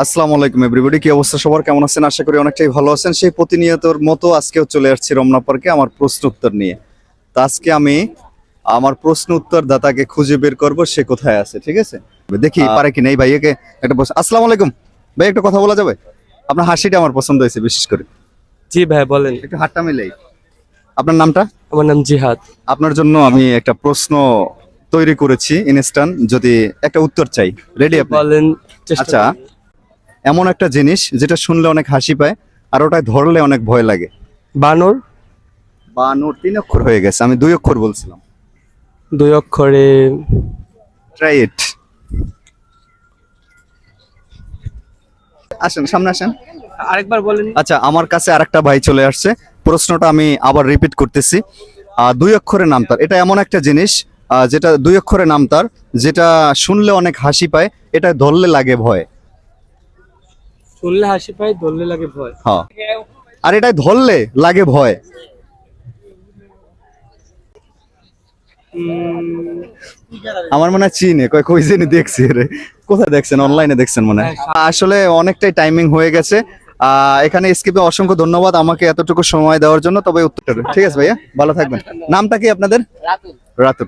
আসসালামু আলাইকুম এভরিবডি, কি অবস্থা সবার? কেমন আছেন? আশা করি অনেকটাই ভালো আছেন। সেই প্রতিনিয়তর মতো আজকেও চলে আসছি রমনা পার্কে আমার প্রশ্ন উত্তর নিয়ে। তো আজকে আমি আমার প্রশ্ন উত্তর দাতাকে খুঁজে বের করব, সে কোথায় আছে। ঠিক আছে, দেখি পারে কি নেই। ভাইয়াকে একটা প্রশ্ন। আসসালামু আলাইকুম ভাই, একটা কথা বলা যাবে? আপনার হাসিটা আমার পছন্দ হয়েছে বিশেষ করে। জি ভাই বলেন। একটু হাতটা মিলাই। আপনার নামটা? আমার নাম জিহাদ। আপনার জন্য আমি একটা প্রশ্ন তৈরি করেছি ইনস্ট্যান্ট, যদি একটা উত্তর চাই। রেডি আপনি? বলেন, চেষ্টা আচ্ছা, করব। এমন একটা জিনিস যেটা শুনলে অনেক হাসি পায় আর ওটায় ধরলে অনেক ভয় লাগে। বানর। বা নোট 3 অক্ষর হয়ে গেছে, আমি 2 অক্ষর বলছিলাম। 2 অক্ষরে। Try it. আসেন, সামনে আসেন। আরেকবার বলেন। আচ্ছা, আমার কাছে আরেকটা ভাই চলে আসছে। প্রশ্নটা আমি আবার রিপিট করতেছি। 2 অক্ষরের নাম তার। এটা এমন একটা জিনিস যেটা 2 অক্ষরের নাম তার, যেটা শুনলে অনেক হাসি পায়, এটা ধরলে লাগে ভয়। শুনলে হাসি পায়, ধরলে লাগে ভয়। হ্যাঁ, আর এটা ধরলে লাগে ভয়। আমার মনে হয় চীনে, কই জানি দেখছি রে। কোথায় দেখছেন? অনলাইনে দেখছেন মনে হয়। আসলে অনেকটাই টাইমিং হয়ে গেছে। এখানে স্কিপে অসংখ্য ধন্যবাদ আমাকে এতটুকু সময় দেওয়ার জন্য। তবে উত্তরটা ঠিক আছে ভাইয়া, ভালো থাকবেন। নামটা কি আপনাদের? রাতুল। রাতুল।